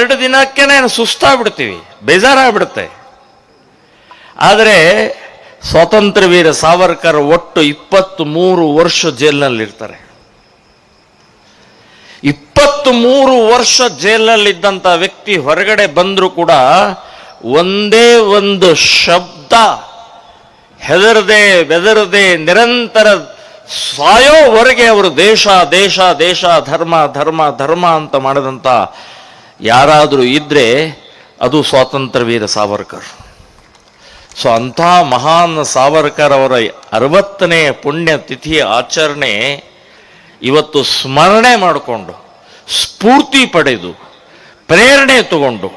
2 ದಿನಕ್ಕೇನೆ ಸುಸ್ತಾಗ್ಬಿಡ್ತೀವಿ, ಬೇಜಾರಾಗ್ಬಿಡುತ್ತೆ. ಆದರೆ ಸ್ವಾತಂತ್ರ್ಯ ವೀರ ಸಾವರ್ಕರ್ ಒಟ್ಟು 23 ವರ್ಷ ಜೈಲಿನಲ್ಲಿರ್ತಾರೆ. 23 ವರ್ಷ ಜೈಲಿನಲ್ಲಿದ್ದಂಥ ವ್ಯಕ್ತಿ ಹೊರಗಡೆ ಬಂದರೂ ಕೂಡ ಒಂದೇ ಒಂದು ಶಬ್ದ ಹೆದರದೆ ಬೆದರದೆ ನಿರಂತರ ಸಾಯೋವರೆಗೆ ಅವರು ದೇಶ ದೇಶ ದೇಶ ಧರ್ಮ ಧರ್ಮ ಧರ್ಮ ಅಂತ ಮಾಡಿದಂಥ ಯಾರಾದರೂ ಇದ್ರೆ ಅದು ಸ್ವಾತಂತ್ರ್ಯ ವೀರ ಸಾವರ್ಕರ್. ಸೊ ಅಂಥ ಮಹಾನ್ ಸಾವರ್ಕರ್ ಅವರ 60ನೇ ಪುಣ್ಯತಿಥಿಯ ಆಚರಣೆ ಇವತ್ತು ಸ್ಮರಣೆ ಮಾಡಿಕೊಂಡು ಸ್ಫೂರ್ತಿ ಪಡೆದು ಪ್ರೇರಣೆ ತಗೊಂಡು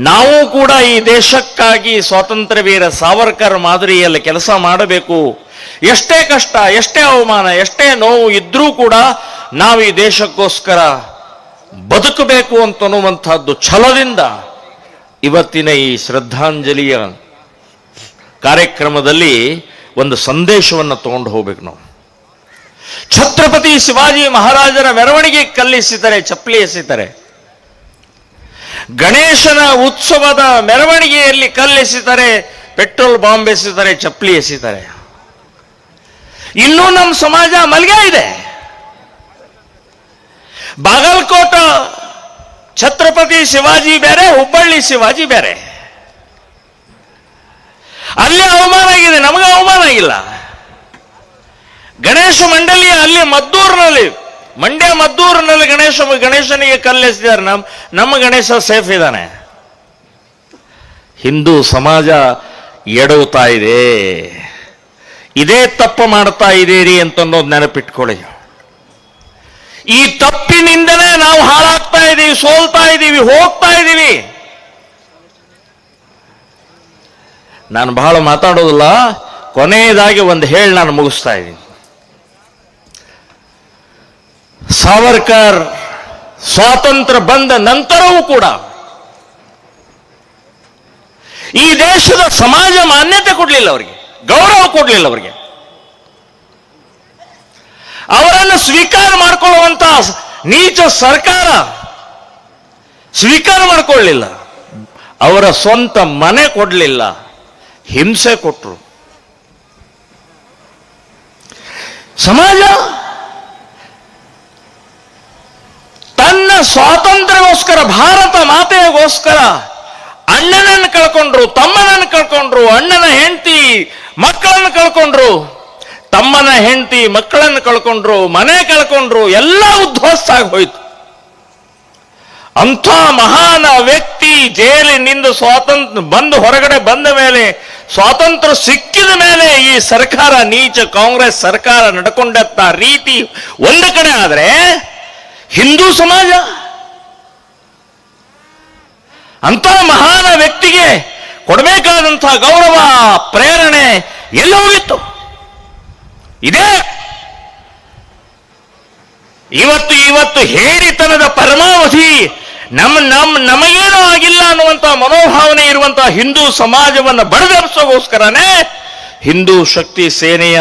ನಾವು ಕೂಡ ಈ ದೇಶಕ್ಕಾಗಿ ಸ್ವಾತಂತ್ರ್ಯ ವೀರ ಸಾವರ್ಕರ್ ಮಾದರಿಯಲ್ಲಿ ಕೆಲಸ ಮಾಡಬೇಕು. ಎಷ್ಟೇ ಕಷ್ಟ, ಎಷ್ಟೇ ಅವಮಾನ, ಎಷ್ಟೇ ನೋವು ಇದ್ರೂ ಕೂಡ ನಾವು ಈ ದೇಶಕ್ಕೋಸ್ಕರ ಬದುಕಬೇಕು ಅಂತನ್ನುವಂಥದ್ದು ಛಲದಿಂದ ಇವತ್ತಿನ ಈ ಶ್ರದ್ಧಾಂಜಲಿಯ ಕಾರ್ಯಕ್ರಮದಲ್ಲಿ ಒಂದು ಸಂದೇಶವನ್ನು ತಗೊಂಡು ಹೋಗ್ಬೇಕು ನಾವು. ಛತ್ರಪತಿ ಶಿವಾಜಿ ಮಹಾರಾಜರ ಮೆರವಣಿಗೆ ಕಲ್ಲೆಸೆಸಿದರೆ, ಚಪ್ಪಲಿ ಎಸೆತಾರೆ. ಗಣೇಶನ ಉತ್ಸವದ ಮೆರವಣಿಗೆಯಲ್ಲಿ ಕಲ್ಲೆಸೆಸಿದರೆ, ಪೆಟ್ರೋಲ್ ಬಾಂಬ್ ಎಸೆಸಿದರೆ, ಚಪ್ಪಲಿ ಎಸೆಸಿದ್ದಾರೆ. ಇನ್ನೂ ನಮ್ಮ ಸಮಾಜ ಮಲ್ಗೆ ಇದೆ. ಬಾಗಲಕೋಟ ಛತ್ರಪತಿ ಶಿವಾಜಿ ಬೇರೆ, ಹುಬ್ಬಳ್ಳಿ ಶಿವಾಜಿ ಬೇರೆ. ಅಲ್ಲಿ ಅವಮಾನ ಆಗಿದೆ, ನಮಗೆ ಅವಮಾನ ಆಗಿಲ್ಲ. ಗಣೇಶ ಮಂಡಳಿಯ ಅಲ್ಲಿ ಮದ್ದೂರಿನಲ್ಲಿ, ಮಂಡ್ಯ ಮದ್ದೂರಿನಲ್ಲಿ ಗಣೇಶನಿಗೆ ಕಲ್ಲೆಸೆದಿದ್ದಾರೆ. ನಮ್ಮ ಗಣೇಶ ಸೇಫ್ ಇದ್ದಾನೆ. ಹಿಂದೂ ಸಮಾಜ ಎಡವುತ್ತಾ ಇದೆ. ಇದೇ ತಪ್ಪು ಮಾಡ್ತಾ ಇದ್ದೀರಿ ಅಂತನ್ನೋದು ನೆನಪಿಟ್ಕೊಳ್ಳಿ. ಈ ತಪ್ಪಿನಿಂದಲೇ ನಾವು ಹಾಳಾಗ್ತಾ ಇದ್ದೀವಿ, ಸೋಲ್ತಾ ಇದ್ದೀವಿ, ಹೋಗ್ತಾ ಇದ್ದೀವಿ. ನಾನು ಬಹಳ ಮಾತಾಡೋದಿಲ್ಲ, ಕೊನೆಯದಾಗಿ ಒಂದು ಹೇಳಿ ನಾನು ಮುಗಿಸ್ತಾ ಇದ್ದೀನಿ. ಸಾವರ್ಕರ್ ಸ್ವಾತಂತ್ರ್ಯ ಬಂದ ನಂತರವೂ ಕೂಡ ಈ ದೇಶದ ಸಮಾಜ ಮಾನ್ಯತೆ ಕೊಡಲಿಲ್ಲ, ಅವರಿಗೆ ಗೌರವ ಕೊಡಲಿಲ್ಲ. ಅವರಿಗೆ ಅವರನ್ನು ಸ್ವೀಕಾರ ಮಾಡಿಕೊಳ್ಳುವಂತ ನೀಚ ಸರ್ಕಾರ ಸ್ವೀಕಾರ ಮಾಡಿಕೊಳ್ಳಲಿಲ್ಲ. ಅವರ ಸ್ವಂತ ಮನೆ ಕೊಡಲಿಲ್ಲ, ಹಿಂಸೆ ಕೊಟ್ಟರು. ಸಮಾಜ ತನ್ನ ಸ್ವಾತಂತ್ರ್ಯಕ್ಕೋಸ್ಕರ, ಭಾರತ ಮಾತೆಗೋಸ್ಕರ ಅಣ್ಣನನ್ನು ಕಳ್ಕೊಂಡ್ರು, ತಮ್ಮನನ್ನು ಕಳ್ಕೊಂಡ್ರು, ಅಣ್ಣನ ಹೆಂಡತಿ ಮಕ್ಕಳನ್ನು ಕಳ್ಕೊಂಡ್ರು, ತಮ್ಮನ ಹೆಂಡತಿ ಮಕ್ಕಳನ್ನು ಕಳ್ಕೊಂಡ್ರು, ಮನೆ ಕಳ್ಕೊಂಡ್ರು, ಎಲ್ಲ ಉದ್ಧ್ವಸ್ತ ಆಗೋಯ್ತು. ಅಂಥ ಮಹಾನ ವ್ಯಕ್ತಿ ಜೈಲಿನಿಂದ ಸ್ವಾತಂತ್ರ್ಯ ಬಂದು ಹೊರಗಡೆ ಬಂದ ಮೇಲೆ, ಸ್ವಾತಂತ್ರ್ಯ ಸಿಕ್ಕಿದ ಮೇಲೆ ಈ ಸರ್ಕಾರ, ನೀಚ ಕಾಂಗ್ರೆಸ್ ಸರ್ಕಾರ ನಡ್ಕೊಂಡಂತ ರೀತಿ ಒಂದು ಕಡೆ ಆದ್ರೆ, ಹಿಂದೂ ಸಮಾಜ ಅಂತ ಮಹಾನ ವ್ಯಕ್ತಿಗೆ ಕೊಡಬೇಕಾದಂಥ ಗೌರವ, ಪ್ರೇರಣೆ ಎಲ್ಲ ಹೋಗಿತ್ತು. ಇದೇ ಇವತ್ತು ಹೇಡಿತನದ ಪರಮಾವಧಿ. ನಮಗೇನೂ ಆಗಿಲ್ಲ ಅನ್ನುವಂಥ ಮನೋಭಾವನೆ ಇರುವಂತಹ ಹಿಂದೂ ಸಮಾಜವನ್ನು ಬಡಿದೆಬ್ಸೋಗೋಸ್ಕರನೇ ಹಿಂದೂ ಶಕ್ತಿ ಸೇನೆಯ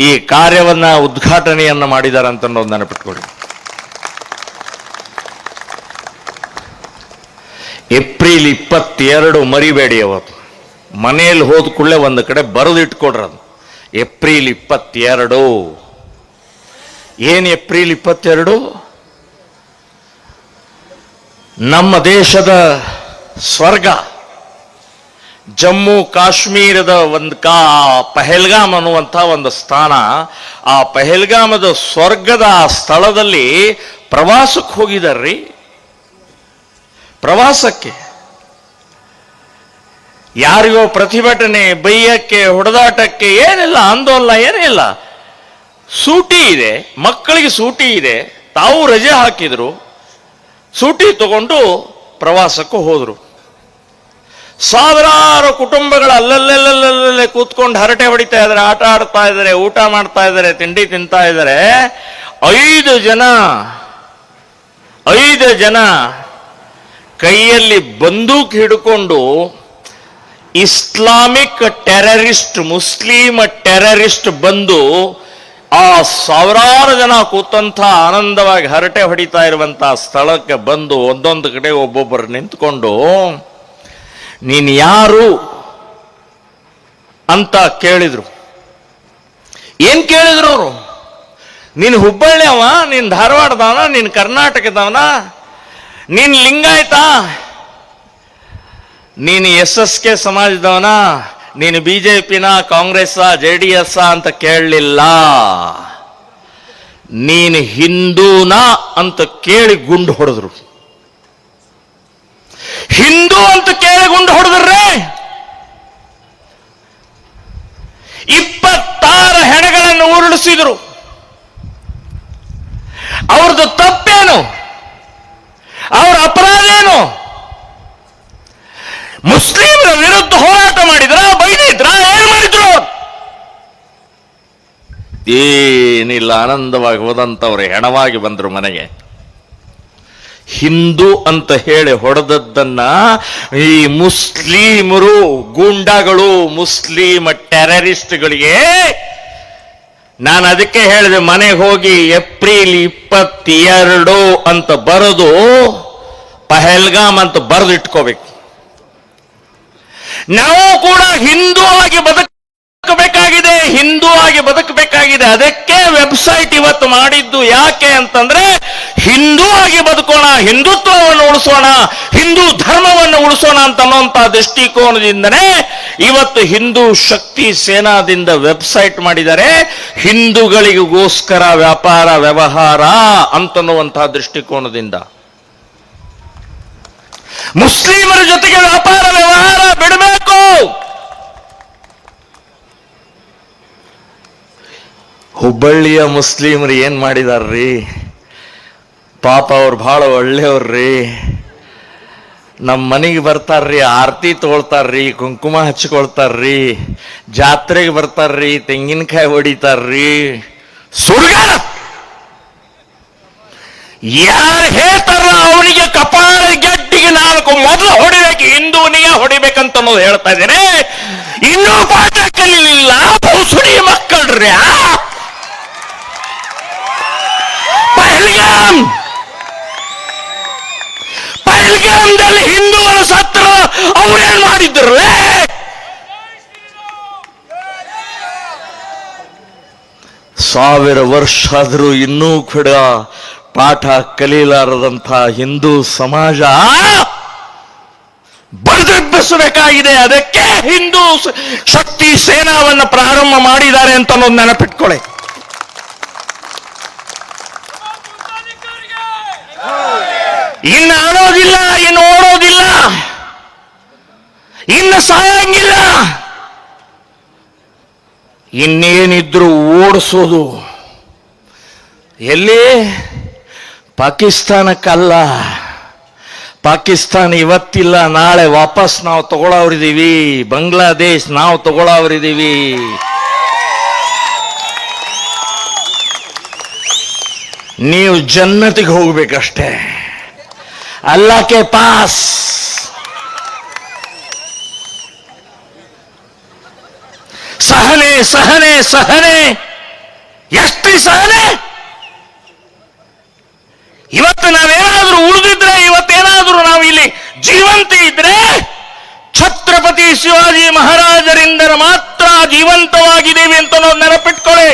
ಈ ಕಾರ್ಯವನ್ನ ಉದ್ಘಾಟನೆಯನ್ನ ಮಾಡಿದ್ದಾರೆ ಅಂತ ಅನ್ನೋದು ನೆನಪಿಟ್ಕೊಳ್ಳಿ. ಏಪ್ರಿಲ್ 22 ಮರಿಬೇಡಿ. ಅವತ್ತು ಮನೆಯಲ್ಲಿ ಹೋದ ಕೂಡಲೇ ಒಂದು ಕಡೆ ಬರೆದು ಇಟ್ಕೊಡ್ರಿ. ಅದು ಏಪ್ರಿಲ್ 22. ಏನು ಏಪ್ರಿಲ್ 22? ನಮ್ಮ ದೇಶದ ಸ್ವರ್ಗ, ಜಮ್ಮು ಕಾಶ್ಮೀರದ ಒಂದು ಪಹಲ್ಗಾಮ್ ಅನ್ನುವಂಥ ಒಂದು ಸ್ಥಾನ. ಆ ಪಹಲ್ಗಾಮದ ಸ್ವರ್ಗದ ಆ ಸ್ಥಳದಲ್ಲಿ ಪ್ರವಾಸಕ್ಕೆ ಹೋಗಿದಾರ್ರಿ. ಪ್ರವಾಸಕ್ಕೆ ಯಾರಿಗೋ ಪ್ರತಿಭಟನೆ, ಬೈಯಕ್ಕೆ, ಹೊಡೆದಾಟಕ್ಕೆ ಏನಿಲ್ಲ, ಆಂದೋಲನ ಏನಿಲ್ಲ. ಸೂಟಿ ಇದೆ, ಮಕ್ಕಳಿಗೆ ಸೂಟಿ ಇದೆ, ತಾವು ರಜೆ ಹಾಕಿದ್ರು, ಸೂಟಿ ತಗೊಂಡು ಪ್ರವಾಸಕ್ಕೂ ಹೋದ್ರು. ಸಾವಿರಾರು ಕುಟುಂಬಗಳು ಅಲ್ಲಲ್ಲೇ ಕೂತ್ಕೊಂಡು ಹರಟೆ ಹೊಡಿತಾ ಇದ್ದಾರೆ, ಆಟ ಆಡ್ತಾ ಇದ್ದಾರೆ, ಊಟ ಮಾಡ್ತಾ ಇದ್ದಾರೆ, ತಿಂಡಿ ತಿಂತಾ ಇದ್ದಾರೆ. 5 ಜನ ಕೈಯಲ್ಲಿ ಬಂದೂಕ್ ಹಿಡ್ಕೊಂಡು ಇಸ್ಲಾಮಿಕ್ ಟೆರರಿಸ್ಟ್, ಮುಸ್ಲಿಂ ಟೆರರಿಸ್ಟ್ ಬಂದು ಆ ಸಾವಿರಾರು ಜನ ಕೂತಂಥ ಆನಂದವಾಗಿ ಹರಟೆ ಹೊಡಿತಾ ಇರುವಂತಹ ಸ್ಥಳಕ್ಕೆ ಬಂದು ಒಂದೊಂದು ಕಡೆ ಒಬ್ಬೊಬ್ಬರು ನಿಂತ್ಕೊಂಡು ನೀನು ಯಾರು ಅಂತ ಕೇಳಿದ್ರು. ಏನ್ ಕೇಳಿದ್ರು ಅವರು? ನೀನು ಹುಬ್ಬಳ್ಳಿಯವ, ನೀನು ಧಾರವಾಡದವನ, ನೀನು ಕರ್ನಾಟಕದವನ, ನೀನು ಲಿಂಗಾಯತ, ನೀನು SSK ಸಮಾಜದವನ, ನೀನು BJPನ, ಕಾಂಗ್ರೆಸ್, JDS ಅಂತ ಕೇಳಲಿಲ್ಲ. ನೀನು ಹಿಂದೂನ ಅಂತ ಕೇಳಿ ಗುಂಡು ಹೊಡೆದ್ರು. ಹಿಂದೂ ಅಂತ ಕೇಳಿ ಗುಂಡು ಹೊಡೆದ್ರೆ 26 ಹೆಣಗಳನ್ನು ಉರುಳಿಸಿದ್ರು. ಅವ್ರದ್ದು ತಪ್ಪೇನು? ಅವರ ಅಪರಾಧ ಏನು? ಮುಸ್ಲಿಮರ ವಿರುದ್ಧ ಹೋರಾಟ ಮಾಡಿದ್ರ, ಬೈದಿದ್ರ, ಏನ್ ಮಾಡಿದ್ರು? ಏನಿಲ್ಲ, ಆನಂದವಾಗಿ ಹೋದಂತವ್ರು ಹೆಣವಾಗಿ ಬಂದ್ರು ಮನೆಗೆ. ಹಿಂದೂ ಅಂತ ಹೇಳಿ ಹೊಡೆದದ್ದನ್ನ ಈ ಮುಸ್ಲಿಮರು ಗೂಂಡಾಗಳು, ಮುಸ್ಲಿಂ ಟೆರರಿಸ್ಟ್ಗಳಿಗೆ ನಾನು ಅದಕ್ಕೆ ಹೇಳಿದೆ, ಮನೆಗೆ ಹೋಗಿ ಏಪ್ರಿಲ್ 22 ಅಂತ ಬರೆದು ಪಹಲ್ಗಾಮ್ ಅಂತ ಬರೆದು ಇಟ್ಕೋಬೇಕು. ನಾವು ಕೂಡ ಹಿಂದೂ ಆಗಿ ಬದುಕಬೇಕಾಗಿದೆ, ಹಿಂದೂ ಆಗಿ ಬದುಕಬೇಕಾಗಿದೆ. ಅದಕ್ಕೆ ವೆಬ್ಸೈಟ್ ಇವತ್ತು ಮಾಡಿದ್ದು. ಯಾಕೆ ಅಂತಂದ್ರೆ ಹಿಂದೂ ಆಗಿ ಬದುಕೋಣ, ಹಿಂದುತ್ವವನ್ನು ಉಳಿಸೋಣ, ಹಿಂದೂ ಧರ್ಮವನ್ನು ಉಳಿಸೋಣ ಅಂತ ಅನ್ನುವಂತ ದೃಷ್ಟಿಕೋನದಿಂದನೇ ಇವತ್ತು ಹಿಂದೂ ಶಕ್ತಿ ಸೇನಾದಿಂದ ವೆಬ್ಸೈಟ್ ಮಾಡಿದ್ದಾರೆ. ಹಿಂದೂಗಳಿಗೋಸ್ಕರ ವ್ಯಾಪಾರ ವ್ಯವಹಾರ ಅಂತನ್ನುವಂತಹ ದೃಷ್ಟಿಕೋನದಿಂದ ಮುಸ್ಲಿಮರ ಜೊತೆಗೆ ವ್ಯಾಪಾರ ವ್ಯವಹಾರ ಬಿಡಬೇಕು. ಹುಬ್ಬಳ್ಳಿಯ ಮುಸ್ಲಿಮರು ಏನ್ ಮಾಡಿದಾರ್ರಿ ಪಾಪ, ಅವ್ರು ಬಹಳ ಒಳ್ಳೆಯವ್ರಿ. ನಮ್ಮ ಮನೆಗೆ ಬರ್ತಾರ್ರಿ, ಆರತಿ ತಗೊಳ್ತಾರ್ರಿ, ಕುಂಕುಮ ಹಚ್ಕೊಳ್ತಾರ್ರಿ, ಜಾತ್ರೆಗೆ ಬರ್ತಾರ್ರಿ, ತೆಂಗಿನಕಾಯಿ ಹೊಡಿತಾರ್ರಿ. ಸುಳ್ಗಾರ ಯಾರು ಹೇಳ್ತಾರಲ್ಲ ಅವನಿಗೆ ಕಪಾಳ ಗಡ್ಡಿಗೆ 4 ಮೊದಲು ಹೊಡಿಬೇಕು, ಹಿಂದೂನಿಗೆ ಹೊಡಿಬೇಕಂತ ಅನ್ನೋದು ಹೇಳ್ತಾ ಇದ್ದೇನೆ. ಇನ್ನೂ ಪಾಠ ಕಲಿಲಿಲ್ಲ ಭೂಸುಡಿ ಮಕ್ಕಳ್ರಿ. ಪಹಲ್ಗಾಮ್ದಲ್ಲಿ ಹಿಂದೂಗಳು ಸತ್ರ ಅವ್ರೇನ್ ಮಾಡಿದ್ರು? ಸಾವಿರ ವರ್ಷ ಆದ್ರೂ ಇನ್ನೂ ಕೂಡ ಪಾಠ ಕಲೀಲಾರದಂಥ ಹಿಂದೂ ಸಮಾಜ ಬಡಿದೆಬ್ಬಿಸಬೇಕಾಗಿದೆ. ಅದಕ್ಕೆ ಹಿಂದೂ ಶಕ್ತಿ ಸೇನಾವನ್ನು ಪ್ರಾರಂಭ ಮಾಡಿದ್ದಾರೆ ಅಂತ ಅನ್ನೋದು ನೆನಪಿಟ್ಕೊಳ್ಳಿ. ಇನ್ನು ಆಡೋದಿಲ್ಲ, ಇನ್ನು ಓಡೋದಿಲ್ಲ, ಇನ್ನು ಸಾಯಂಗಿಲ್ಲ. ಇನ್ನೇನಿದ್ರು ಓಡಿಸೋದು ಎಲ್ಲಿ? ಪಾಕಿಸ್ತಾನಕ್ಕಲ್ಲ. ಪಾಕಿಸ್ತಾನ ಇವತ್ತಿಲ್ಲ, ನಾಳೆ ವಾಪಸ್ ನಾವು ತಗೊಳ್ಳೋರಿದ್ದೀವಿ. ಬಾಂಗ್ಲಾದೇಶ್ ನಾವು ತಗೊಳ್ಳೋರಿದ್ದೀವಿ. ನೀವು ಜನ್ನತಿಗೆ ಹೋಗ್ಬೇಕಷ್ಟೇ. ಅಲ್ಲಾಹ್ ಕೆ ಪಾಸ್. ಸಹನೆ ಸಹನೆ ಸಹನೆ, ಎಷ್ಟು ಸಹನೆ. ಇವತ್ತು ನಾವೇನಾದ್ರೂ ಉಳಿದಿದ್ರೆ, ಇವತ್ತೇನಾದ್ರೂ ನಾವು ಇಲ್ಲಿ ಜೀವಂತ ಇದ್ರೆ ಛತ್ರಪತಿ ಶಿವಾಜಿ ಮಹಾರಾಜರಿಂದ ಮಾತ್ರ ಜೀವಂತವಾಗಿದ್ದೀವಿ ಅಂತ ನಾವು ನೆನಪಿಟ್ಕೊಳ್ಳಿ.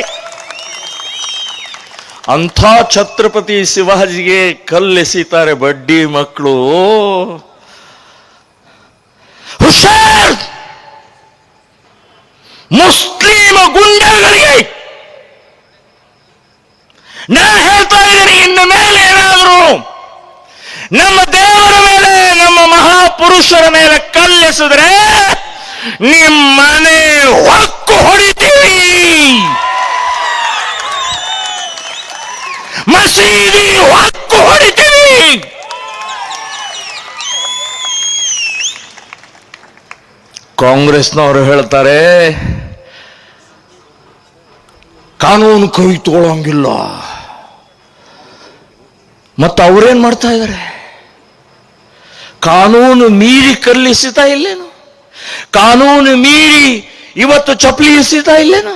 ಅಂಥ ಛತ್ರಪತಿ ಶಿವಾಜಿಗೆ ಕಲ್ಲೆಸಿತಾರೆ ಬಡ್ಡಿ ಮಕ್ಕಳು. ಹುಷಾರ್! ಮುಸ್ಲಿಮ ಗುಂಡಗಳಿಗೆ ನಾ ಹೇಳ್ತಾ ಇದ್ದೀನಿ, ಇನ್ನು ಮೇಲೆ ಏನಾದರೂ ನಮ್ಮ ದೇವರ ಮೇಲೆ, ನಮ್ಮ ಮಹಾಪುರುಷರ ಮೇಲೆ ಕಲ್ಲೆಸಿದ್ರೆ ನಿಮ್ಮನೆ ಹೊಕ್ಕು ಹೊಡಿತೀವಿ, ಮಸೀದಿ ಹೊಕ್ಕು ಹೊಡಿತೀವಿ. ಕಾಂಗ್ರೆಸ್ನವರು ಹೇಳ್ತಾರೆ ಕಾನೂನು ಕೈ ತಗೊಳ್ಳಂಗಿಲ್ಲ. ಮತ್ತು ಅವರೇನ್ ಮಾಡ್ತಾ ಇದ್ದಾರೆ? ಕಾನೂನು ಮೀರಿ ಕಲ್ಲಿಸಿತಾ ಇಲ್ಲೇನು? ಕಾನೂನು ಮೀರಿ ಇವತ್ತು ಚಪ್ಪಲಿ ಎಸಿತಾ ಇಲ್ಲೇನು?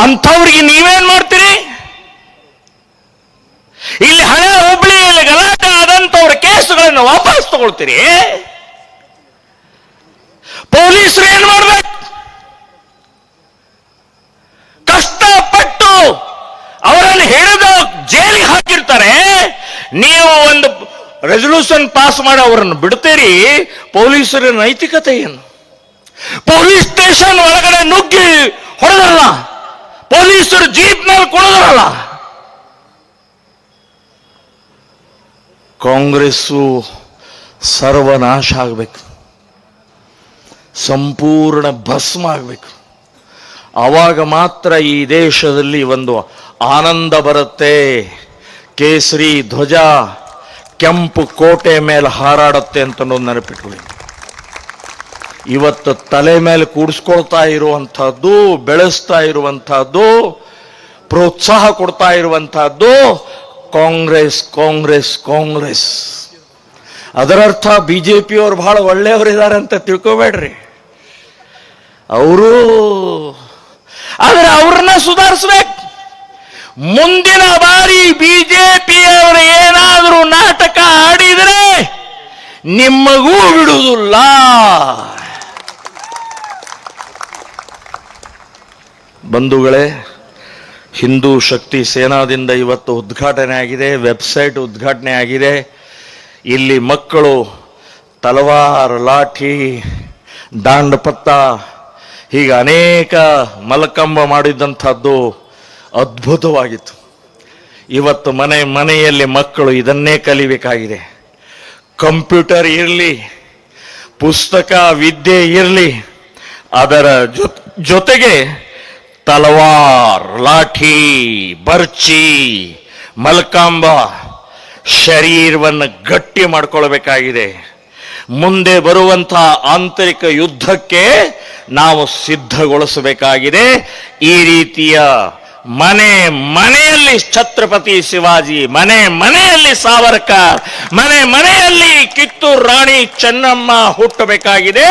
ಅಂಥವ್ರಿಗೆ ನೀವೇನ್ ಮಾಡ್ತೀರಿ? ಇಲ್ಲಿ ಹಳೆ ಹುಬ್ಬಳ್ಳಿಯಲ್ಲಿ ಗಲಾಟೆ ಆದಂತವ್ರ ಕೇಸುಗಳನ್ನು ವಾಪಸ್ ತಗೊಳ್ತೀರಿ. ಪೊಲೀಸರು ಏನ್ ಮಾಡ್ಬೇಕು? ಕಷ್ಟಪಟ್ಟು ಅವರನ್ನು ಹಿಡಿದು ಜೈಲಿಗೆ ಹಾಕಿರ್ತಾರೆ. ನೀವು ಒಂದು ರೆಸಲ್ಯೂಷನ್ ಪಾಸ್ ಮಾಡಿ ಅವರನ್ನು ಬಿಡ್ತೀರಿ. ಪೊಲೀಸರ ನೈತಿಕತೆ ಏನು? ಪೊಲೀಸ್ ಸ್ಟೇಷನ್ ಒಳಗಡೆ ನುಗ್ಗಿ ಹೊಡೆದಲ್ಲ, ಪೊಲೀಸರು ಜೀಪ್ನಲ್ಲಿ ಕುಣಿದ್ರಲ್ಲ. ಕಾಂಗ್ರೆಸ್ಸು ಸರ್ವನಾಶ ಆಗಬೇಕು, ಸಂಪೂರ್ಣ ಭಸ್ಮ ಆಗಬೇಕು. ಆವಾಗ ಮಾತ್ರ ಈ ದೇಶದಲ್ಲಿ ಒಂದು ಆನಂದ ಬರುತ್ತೆ. ಕೇಸರಿ ಧ್ವಜ ಕೆಂಪು ಕೋಟೆ ಮೇಲೆ ಹಾರಾಡುತ್ತೆ ಅಂತ ನೆನಪಿಟ್ಕೊಳ್ಳಿ. ಇವತ್ತು ತಲೆ ಮೇಲೆ ಕೂಡಿಸ್ಕೊಳ್ತಾ ಇರುವಂತಹದ್ದು, ಬೆಳೆಸ್ತಾ ಇರುವಂತಹದ್ದು, ಪ್ರೋತ್ಸಾಹ ಕೊಡ್ತಾ ಇರುವಂತಹದ್ದು ಕಾಂಗ್ರೆಸ್ ಕಾಂಗ್ರೆಸ್ ಕಾಂಗ್ರೆಸ್. ಅದರರ್ಥ ಬಿಜೆಪಿಯವರು ಬಹಳ ಒಳ್ಳೆಯವರಿದ್ದಾರೆ ಅಂತ ತಿಳ್ಕೋಬೇಡ್ರಿ. ಅವರು ಆದ್ರೆ ಅವ್ರನ್ನ ಸುಧಾರಿಸ್ಬೇಕು. ಮುಂದಿನ ಬಾರಿ ಬಿಜೆಪಿಯವರು ಏನಾದರೂ ನಾಟಕ ಆಡಿದರೆ ನಿಮಗೂ ಬಿಡುವುದಿಲ್ಲ. ಬಂಧುಗಳೇ, ಹಿಂದೂ ಶಕ್ತಿ ಸೇನಾದಿಂದ ಇವತ್ತು ಉದ್ಘಾಟನೆ ಆಗಿದೆ, ವೆಬ್ಸೈಟ್ ಉದ್ಘಾಟನೆ ಆಗಿದೆ. ಇಲ್ಲಿ ಮಕ್ಕಳು ತಲವಾರ್, ಲಾಠಿ, ದಾಂಡಪತ್ತ ಹೀಗೆ ಅನೇಕ ಮಲ್ಲಕಂಬ ಮಾಡಿದ್ದಂಥದ್ದು ಅದ್ಭುತವಾಗಿತ್ತು. ಇವತ್ತು ಮನೆಯಲ್ಲಿ ಮಕ್ಕಳು ಇದನ್ನೇ ಕಲಿಬೇಕಾಗಿದೆ. ಕಂಪ್ಯೂಟರ್ ಇರಲಿ, ಪುಸ್ತಕ ವಿದ್ಯೆ ಇರಲಿ, ಅದರ ಜೊತೆಗೆ ತಲವಾರ್, ಲಾಠಿ, ಬರ್ಚಿ, ಮಲ್ಕಾಂಬ ಶರೀರವನ್ನು ಗಟ್ಟಿ ಮಾಡಿಕೊಳ್ಬೇಕಾಗಿದೆ. ಮುಂದೆ ಬರುವಂತಹ ಆಂತರಿಕ ಯುದ್ಧಕ್ಕೆ ನಾವು ಸಿದ್ಧಗೊಳಿಸಬೇಕಾಗಿದೆ. ಈ ರೀತಿಯ ಮನೆಯಲ್ಲಿ ಛತ್ರಪತಿ ಶಿವಾಜಿ, ಮನೆಯಲ್ಲಿ ಸಾವರ್ಕರ್, ಮನೆಯಲ್ಲಿ ಕಿತ್ತೂರು ರಾಣಿ ಚೆನ್ನಮ್ಮ ಹುಟ್ಟಬೇಕಾಗಿದೆ.